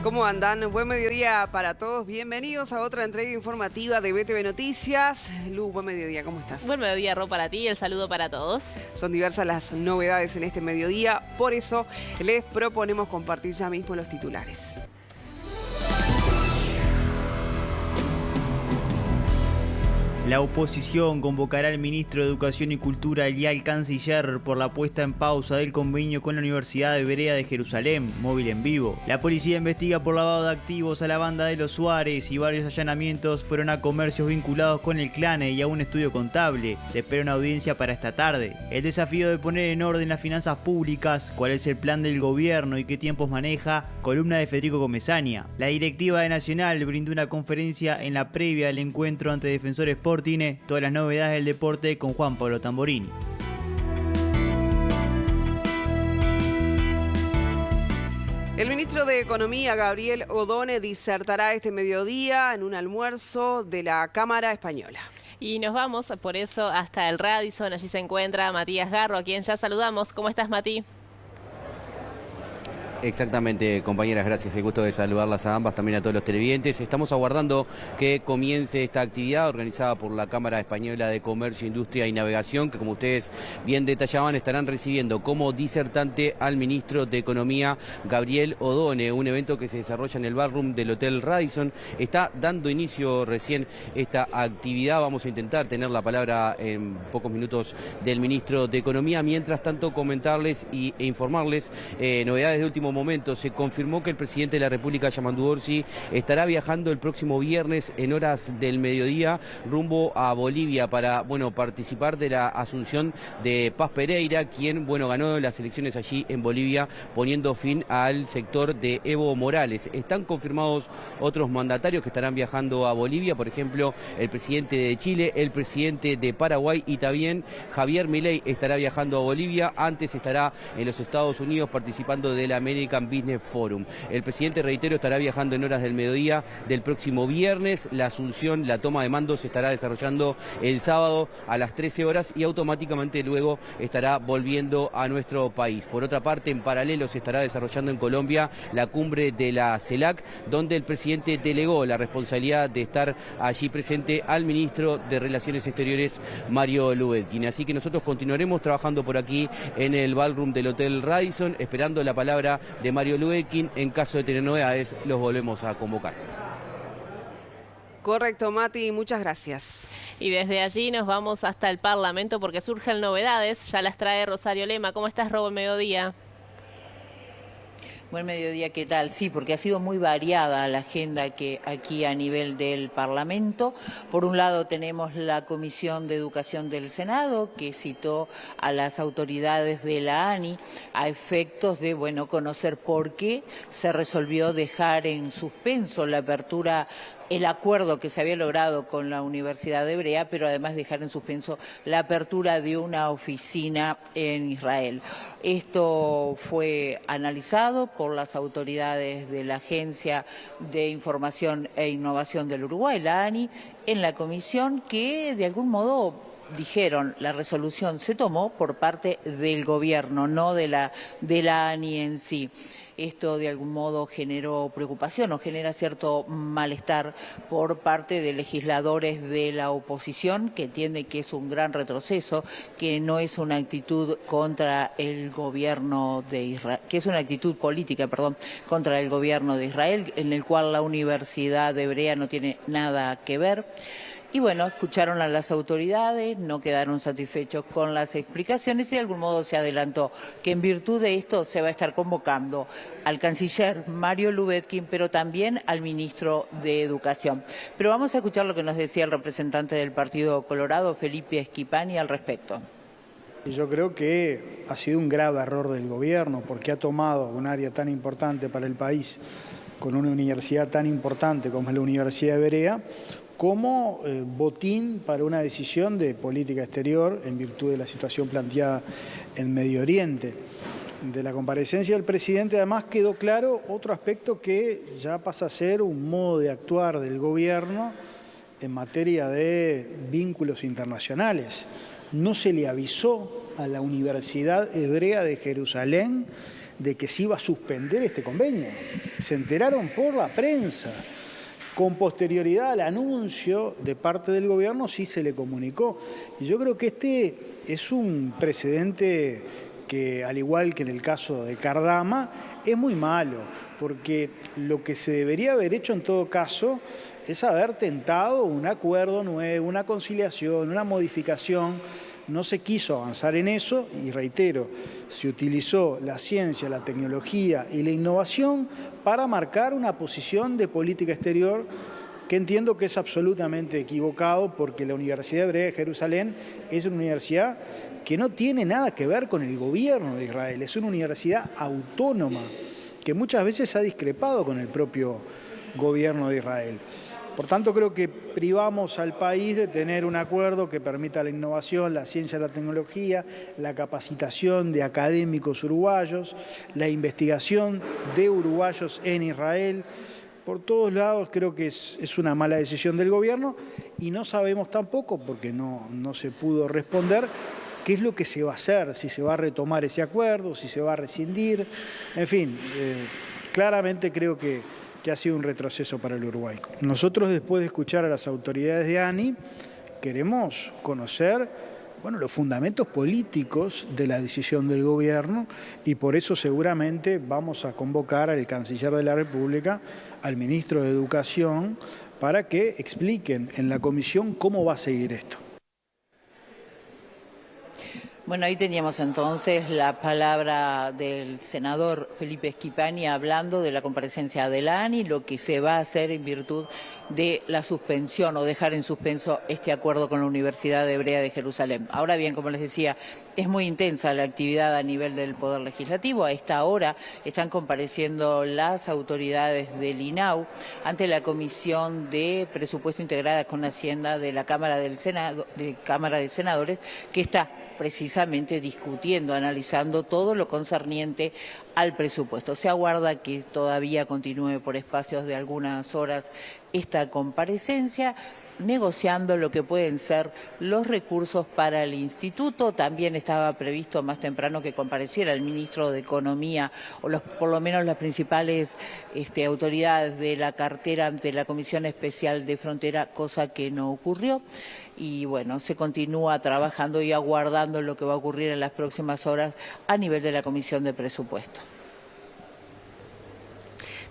¿Cómo andan? Buen mediodía para todos. Bienvenidos a otra entrega informativa de BTV Noticias. Lu, buen mediodía, ¿cómo estás? Buen mediodía, Ro, para ti y el saludo para todos. Son diversas las novedades en este mediodía, por eso les proponemos compartir ya mismo los titulares. La oposición convocará al ministro de Educación y Cultura y al canciller por la puesta en pausa del convenio con la Universidad Hebrea de Jerusalén, móvil en vivo. La policía investiga por lavado de activos a la banda de los Suárez y varios allanamientos fueron a comercios vinculados con el Clane y a un estudio contable. Se espera una audiencia para esta tarde. El desafío de poner en orden las finanzas públicas, cuál es el plan del gobierno y qué tiempos maneja, columna de Federico Comesaña. La directiva de Nacional brindó una conferencia en la previa del encuentro ante Defensor Sporting. Todas las novedades del deporte con Juan Pablo Tamborini. El ministro de Economía, Gabriel Odone, disertará este mediodía en un almuerzo de la Cámara Española. Y nos vamos por eso hasta el Radisson. Allí se encuentra Matías Garro, a quien ya saludamos. ¿Cómo estás, Mati? Exactamente, compañeras, gracias. El gusto de saludarlas a ambas, también a todos los televidentes. Estamos aguardando que comience esta actividad organizada por la Cámara Española de Comercio, Industria y Navegación, que como ustedes bien detallaban, estarán recibiendo como disertante al ministro de Economía, Gabriel Odone, un evento que se desarrolla en el ballroom del Hotel Radisson. Está dando inicio recién esta actividad. Vamos a intentar tener la palabra en pocos minutos del ministro de Economía. Mientras tanto, comentarles e informarles novedades de último momento. Se confirmó que el presidente de la República, Yamandu Orsi, estará viajando el próximo viernes en horas del mediodía rumbo a Bolivia para, participar de la asunción de Paz Pereira, quien, ganó las elecciones allí en Bolivia, poniendo fin al sector de Evo Morales. Están confirmados otros mandatarios que estarán viajando a Bolivia, por ejemplo, el presidente de Chile, el presidente de Paraguay y también Javier Milei estará viajando a Bolivia. Antes estará en los Estados Unidos participando de la American Business Forum. El presidente, reitero, estará viajando en horas del mediodía del próximo viernes. La asunción, la toma de mando se estará desarrollando el sábado a las 13 horas y automáticamente luego estará volviendo a nuestro país. Por otra parte, en paralelo se estará desarrollando en Colombia la cumbre de la CELAC, donde el presidente delegó la responsabilidad de estar allí presente al ministro de Relaciones Exteriores, Mario Luedkin. Así que nosotros continuaremos trabajando por aquí en el ballroom del Hotel Radisson, esperando la palabra de Mario Luedkin. En caso de tener novedades, los volvemos a convocar. Correcto, Mati, muchas gracias. Y desde allí nos vamos hasta el Parlamento porque surgen novedades. Ya las trae Rosario Lema. ¿Cómo estás, Robo, el mediodía? Buen mediodía, ¿qué tal? Sí, porque ha sido muy variada la agenda que aquí a nivel del Parlamento. Por un lado tenemos la Comisión de Educación del Senado, que citó a las autoridades de la ANI a efectos de, conocer por qué se resolvió dejar en suspenso la apertura, el acuerdo que se había logrado con la Universidad Hebrea, pero además dejar en suspenso la apertura de una oficina en Israel. Esto fue analizado por las autoridades de la Agencia de Información e Innovación del Uruguay, la ANI, en la comisión que de algún modo dijeron, la resolución se tomó por parte del gobierno, no de la ANI en sí. Esto de algún modo generó preocupación o genera cierto malestar por parte de legisladores de la oposición, que entiende que es un gran retroceso, que no es una actitud contra el gobierno de Israel, que es una actitud política, contra el gobierno de Israel, en el cual la Universidad Hebrea no tiene nada que ver. Y escucharon a las autoridades, no quedaron satisfechos con las explicaciones y de algún modo se adelantó que en virtud de esto se va a estar convocando al canciller Mario Luedkin, pero también al ministro de Educación. Pero vamos a escuchar lo que nos decía el representante del Partido Colorado, Felipe Schipani, al respecto. Yo creo que ha sido un grave error del gobierno porque ha tomado un área tan importante para el país, con una universidad tan importante como es la Universidad Hebrea, como botín para una decisión de política exterior en virtud de la situación planteada en Medio Oriente. De la comparecencia del presidente además quedó claro otro aspecto que ya pasa a ser un modo de actuar del gobierno en materia de vínculos internacionales. No se le avisó a la Universidad Hebrea de Jerusalén de que se iba a suspender este convenio. se enteraron por la prensa. Con posterioridad al anuncio de parte del gobierno sí se le comunicó. Y yo creo que este es un precedente que, al igual que en el caso de Cardama, es muy malo, porque lo que se debería haber hecho en todo caso es haber tentado un acuerdo nuevo, una conciliación, una modificación. No se quiso avanzar en eso y reitero, se utilizó la ciencia, la tecnología y la innovación para marcar una posición de política exterior que entiendo que es absolutamente equivocado, porque la Universidad Hebrea de Jerusalén es una universidad que no tiene nada que ver con el gobierno de Israel, es una universidad autónoma que muchas veces ha discrepado con el propio gobierno de Israel. Por tanto, creo que privamos al país de tener un acuerdo que permita la innovación, la ciencia, la tecnología, la capacitación de académicos uruguayos, la investigación de uruguayos en Israel. Por todos lados creo que es una mala decisión del gobierno y no sabemos tampoco, porque no se pudo responder, qué es lo que se va a hacer, si se va a retomar ese acuerdo, si se va a rescindir. En fin, claramente creo que ha sido un retroceso para el Uruguay. Nosotros, después de escuchar a las autoridades de ANI, queremos conocer los fundamentos políticos de la decisión del gobierno y por eso seguramente vamos a convocar al canciller de la República, al ministro de Educación, para que expliquen en la comisión cómo va a seguir esto. Bueno, ahí teníamos entonces la palabra del senador Felipe Schipani hablando de la comparecencia de la ANI, lo que se va a hacer en virtud de la suspensión o dejar en suspenso este acuerdo con la Universidad Hebrea de Jerusalén. Ahora bien, como les decía, es muy intensa la actividad a nivel del Poder Legislativo. A esta hora están compareciendo las autoridades del INAU ante la Comisión de Presupuesto integrada con Hacienda de la Cámara de Senadores, que está precisamente discutiendo, analizando todo lo concerniente al presupuesto. Se aguarda que todavía continúe por espacios de algunas horas esta comparecencia, negociando lo que pueden ser los recursos para el instituto. También estaba previsto más temprano que compareciera el ministro de Economía o por lo menos las principales autoridades de la cartera ante la Comisión Especial de Frontera, cosa que no ocurrió. Y bueno, se continúa trabajando y aguardando lo que va a ocurrir en las próximas horas a nivel de la Comisión de Presupuesto.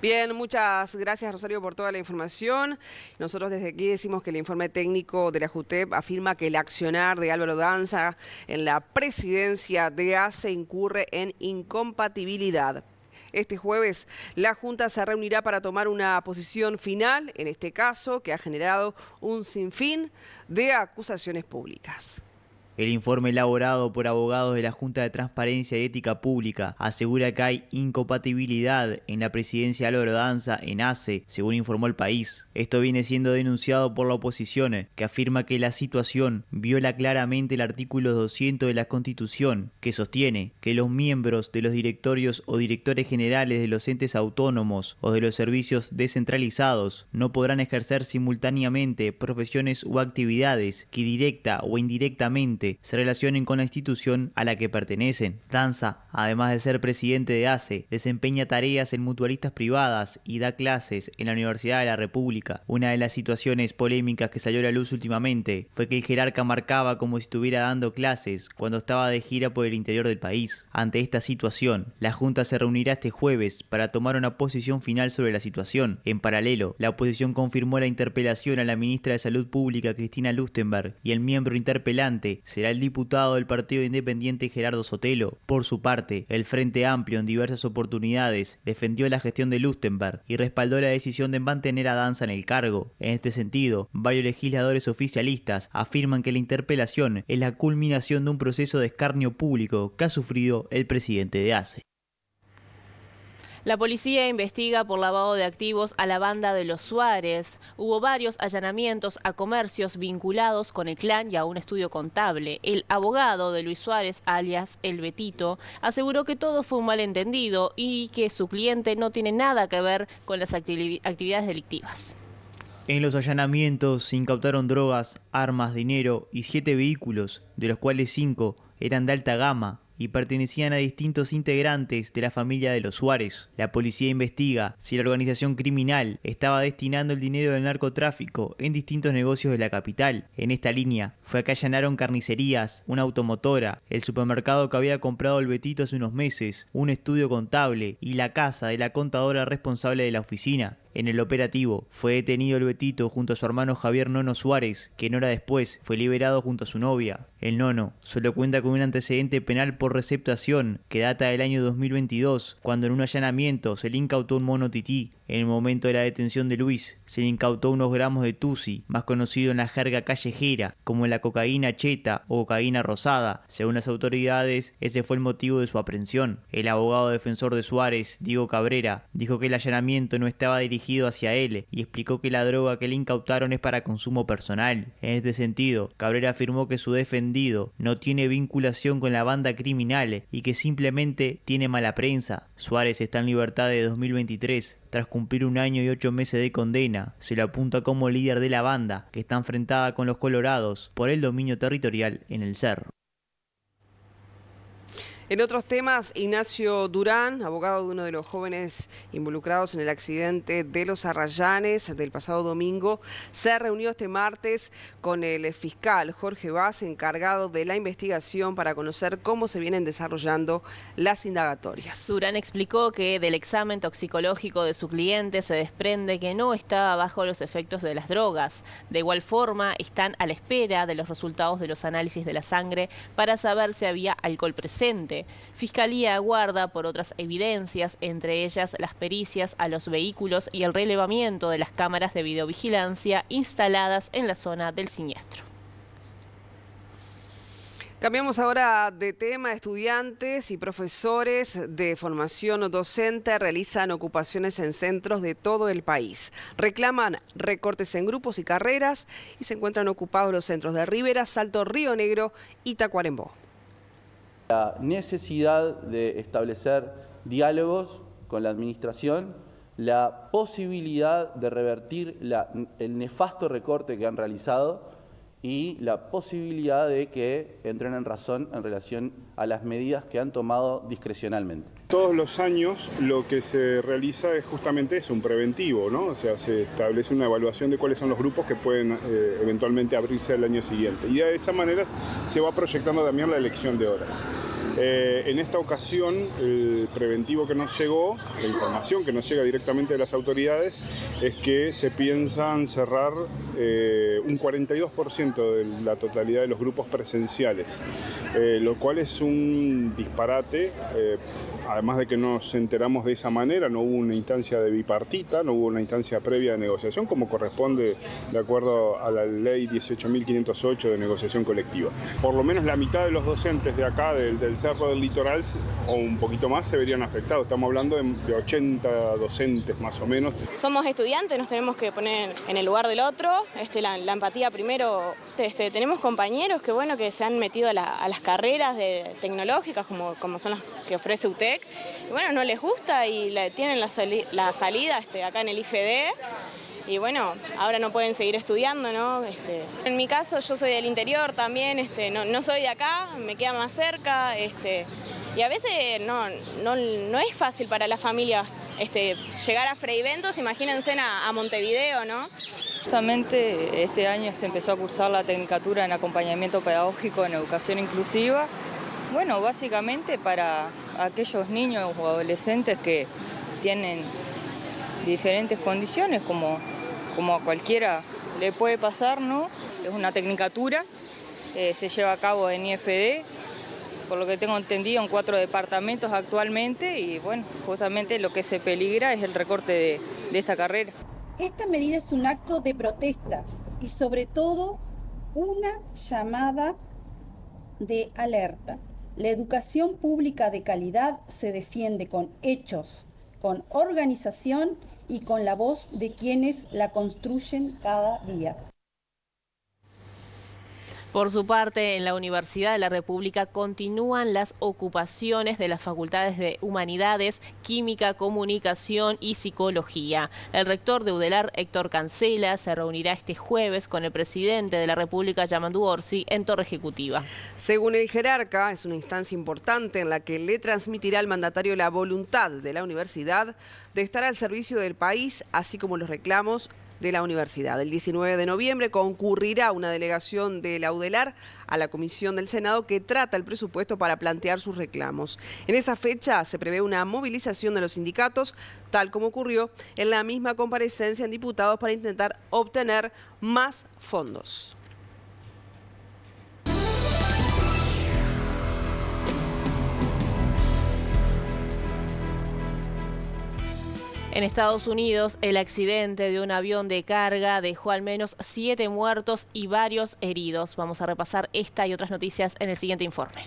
Bien, muchas gracias, Rosario, por toda la información. Nosotros desde aquí decimos que el informe técnico de la JUTEP afirma que el accionar de Álvaro Danza en la presidencia de ACE incurre en incompatibilidad. Este jueves la Junta se reunirá para tomar una posición final en este caso que ha generado un sinfín de acusaciones públicas. El informe elaborado por abogados de la Junta de Transparencia y Ética Pública asegura que hay incompatibilidad en la presidencia de Álvaro Danza en ACE, según informó El País. Esto viene siendo denunciado por la oposición, que afirma que la situación viola claramente el artículo 200 de la Constitución, que sostiene que los miembros de los directorios o directores generales de los entes autónomos o de los servicios descentralizados no podrán ejercer simultáneamente profesiones o actividades que directa o indirectamente se relacionen con la institución a la que pertenecen. Danza, además de ser presidente de ACE, desempeña tareas en mutualistas privadas y da clases en la Universidad de la República. Una de las situaciones polémicas que salió a la luz últimamente fue que el jerarca marcaba como si estuviera dando clases cuando estaba de gira por el interior del país. Ante esta situación, la Junta se reunirá este jueves para tomar una posición final sobre la situación. En paralelo, la oposición confirmó la interpelación a la ministra de Salud Pública, Cristina Lustenberg, y el miembro interpelante será el diputado del Partido Independiente Gerardo Sotelo. Por su parte, el Frente Amplio en diversas oportunidades defendió la gestión de Lustenberg y respaldó la decisión de mantener a Danza en el cargo. En este sentido, varios legisladores oficialistas afirman que la interpelación es la culminación de un proceso de escarnio público que ha sufrido el presidente de ACE. La policía investiga por lavado de activos a la banda de los Suárez. Hubo varios allanamientos a comercios vinculados con el clan y a un estudio contable. El abogado de Luis Suárez, alias El Betito, aseguró que todo fue un malentendido y que su cliente no tiene nada que ver con las actividades delictivas. En los allanamientos se incautaron drogas, armas, dinero y 7 vehículos, de los cuales 5 eran de alta gama y pertenecían a distintos integrantes de la familia de los Suárez. La policía investiga si la organización criminal estaba destinando el dinero del narcotráfico en distintos negocios de la capital. En esta línea fue que allanaron carnicerías, una automotora, el supermercado que había comprado el Betito hace unos meses, un estudio contable y la casa de la contadora responsable de la oficina. En el operativo fue detenido el Betito junto a su hermano Javier Nono Suárez, que en hora después fue liberado junto a su novia. El Nono solo cuenta con un antecedente penal por receptación que data del año 2022, cuando en un allanamiento se le incautó un mono tití. En el momento de la detención de Luis, se le incautó unos gramos de tusi, más conocido en la jerga callejera como la cocaína cheta o cocaína rosada. Según las autoridades, ese fue el motivo de su aprehensión. El abogado defensor de Suárez, Diego Cabrera, dijo que el allanamiento no estaba dirigido hacia él y explicó que la droga que le incautaron es para consumo personal. En este sentido, Cabrera afirmó que su defendido no tiene vinculación con la banda criminal y que simplemente tiene mala prensa. Suárez está en libertad de 2023. Tras cumplir 1 año y 8 meses de condena, se lo apunta como líder de la banda, que está enfrentada con los Colorados por el dominio territorial en el Cerro. En otros temas, Ignacio Durán, abogado de uno de los jóvenes involucrados en el accidente de los Arrayanes del pasado domingo, se reunió este martes con el fiscal Jorge Vaz, encargado de la investigación, para conocer cómo se vienen desarrollando las indagatorias. Durán explicó que del examen toxicológico de su cliente se desprende que no estaba bajo los efectos de las drogas. De igual forma, están a la espera de los resultados de los análisis de la sangre para saber si había alcohol presente. Fiscalía aguarda por otras evidencias, entre ellas las pericias a los vehículos y el relevamiento de las cámaras de videovigilancia instaladas en la zona del siniestro. Cambiamos ahora de tema. Estudiantes y profesores de formación docente realizan ocupaciones en centros de todo el país. Reclaman recortes en grupos y carreras y se encuentran ocupados los centros de Rivera, Salto, Río Negro y Tacuarembó. La necesidad de establecer diálogos con la administración, la posibilidad de revertir el nefasto recorte que han realizado y la posibilidad de que entren en razón en relación a las medidas que han tomado discrecionalmente. Todos los años lo que se realiza es justamente eso, un preventivo, ¿no? O sea, se establece una evaluación de cuáles son los grupos que pueden eventualmente abrirse el año siguiente. Y de esa manera se va proyectando también la elección de horas. En esta ocasión, el preventivo que nos llegó, la información que nos llega directamente de las autoridades, es que se piensan cerrar un 42% de la totalidad de los grupos presenciales, lo cual es un disparate. Además de que nos enteramos de esa manera, no hubo una instancia de bipartita, no hubo una instancia previa de negociación, como corresponde de acuerdo a la ley 18.508 de negociación colectiva. Por lo menos la mitad de los docentes de acá, del Cerro del Litoral, o un poquito más, se verían afectados. Estamos hablando de 80 docentes más o menos. Somos estudiantes, nos tenemos que poner en el lugar del otro, la empatía primero. Tenemos compañeros que se han metido a las carreras tecnológicas, como son las que ofrece UTEC. Y bueno, no les gusta y tienen la salida acá en el IFD. Y bueno, ahora no pueden seguir estudiando, ¿no? En mi caso, yo soy del interior también, no soy de acá, me queda más cerca. Y a veces no es fácil para las familias llegar a Freiventos, imagínense a Montevideo, ¿no? Justamente este año se empezó a cursar la Tecnicatura en Acompañamiento Pedagógico en Educación Inclusiva. Bueno, básicamente para aquellos niños o adolescentes que tienen diferentes condiciones, como a cualquiera le puede pasar, ¿no? Es una tecnicatura, se lleva a cabo en IFD, por lo que tengo entendido, en 4 departamentos actualmente, y bueno, justamente lo que se peligra es el recorte de esta carrera. Esta medida es un acto de protesta y sobre todo una llamada de alerta. La educación pública de calidad se defiende con hechos, con organización y con la voz de quienes la construyen cada día. Por su parte, en la Universidad de la República continúan las ocupaciones de las facultades de Humanidades, Química, Comunicación y Psicología. El rector de UDELAR, Héctor Cancela, se reunirá este jueves con el presidente de la República, Yamandu Orsi, en Torre Ejecutiva. Según el jerarca, es una instancia importante en la que le transmitirá al mandatario la voluntad de la universidad de estar al servicio del país, así como los reclamos de la universidad. El 19 de noviembre concurrirá una delegación de la UDELAR a la comisión del Senado que trata el presupuesto para plantear sus reclamos. En esa fecha se prevé una movilización de los sindicatos, tal como ocurrió en la misma comparecencia en diputados para intentar obtener más fondos. En Estados Unidos, el accidente de un avión de carga dejó al menos 7 muertos y varios heridos. Vamos a repasar esta y otras noticias en el siguiente informe.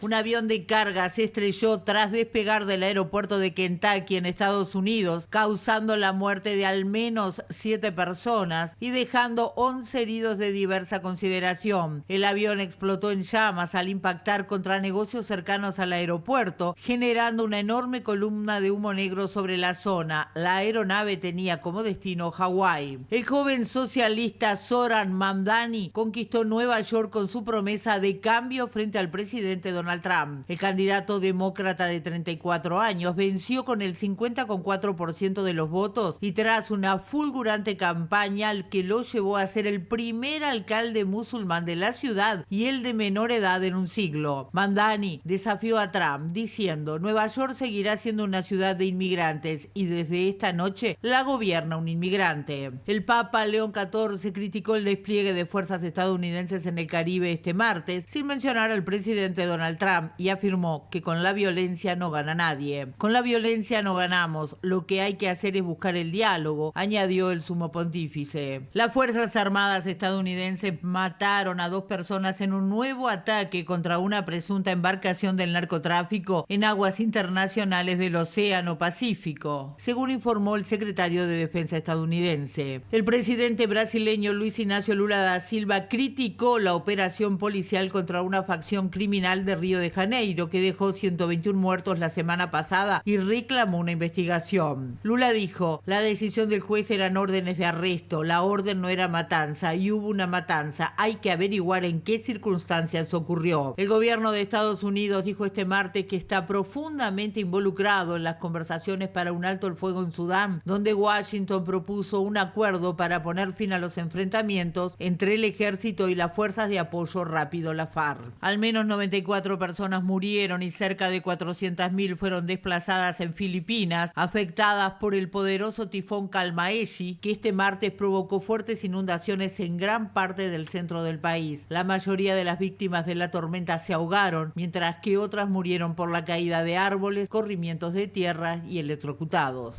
Un avión de carga se estrelló tras despegar del aeropuerto de Kentucky en Estados Unidos, causando la muerte de al menos 7 personas y dejando 11 heridos de diversa consideración. El avión explotó en llamas al impactar contra negocios cercanos al aeropuerto, generando una enorme columna de humo negro sobre la zona. La aeronave tenía como destino Hawái. El joven socialista Zoran Mamdani conquistó Nueva York con su promesa de cambio frente al presidente Donald Trump. El candidato demócrata de 34 años venció con el 50,4% de los votos y tras una fulgurante campaña que lo llevó a ser el primer alcalde musulmán de la ciudad y el de menor edad en un siglo. Mamdani desafió a Trump diciendo: Nueva York seguirá siendo una ciudad de inmigrantes y desde esta noche la gobierna un inmigrante. El Papa León XIV criticó el despliegue de fuerzas estadounidenses en el Caribe este martes, sin mencionar al presidente Donald Trump, y afirmó que con la violencia no gana nadie. Con la violencia no ganamos, lo que hay que hacer es buscar el diálogo, añadió el sumo pontífice. Las Fuerzas Armadas estadounidenses mataron a 2 personas en un nuevo ataque contra una presunta embarcación del narcotráfico en aguas internacionales del Océano Pacífico, según informó el secretario de Defensa estadounidense. El presidente brasileño Luis Ignacio Lula da Silva criticó la operación policial contra una facción criminal de Río de Janeiro que dejó 121 muertos la semana pasada y reclamó una investigación. Lula dijo: la decisión del juez eran órdenes de arresto, la orden no era matanza y hubo una matanza, hay que averiguar en qué circunstancias ocurrió. El gobierno de Estados Unidos dijo este martes que está profundamente involucrado en las conversaciones para un alto el fuego en Sudán, donde Washington propuso un acuerdo para poner fin a los enfrentamientos entre el ejército y las fuerzas de apoyo rápido, la FARC. Al menos 94 personas murieron y cerca de 400.000 fueron desplazadas en Filipinas, afectadas por el poderoso tifón Kalmaeshi, que este martes provocó fuertes inundaciones en gran parte del centro del país. La mayoría de las víctimas de la tormenta se ahogaron, mientras que otras murieron por la caída de árboles, corrimientos de tierra y electrocutados.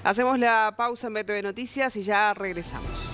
Hacemos la pausa en BTV Noticias y ya regresamos.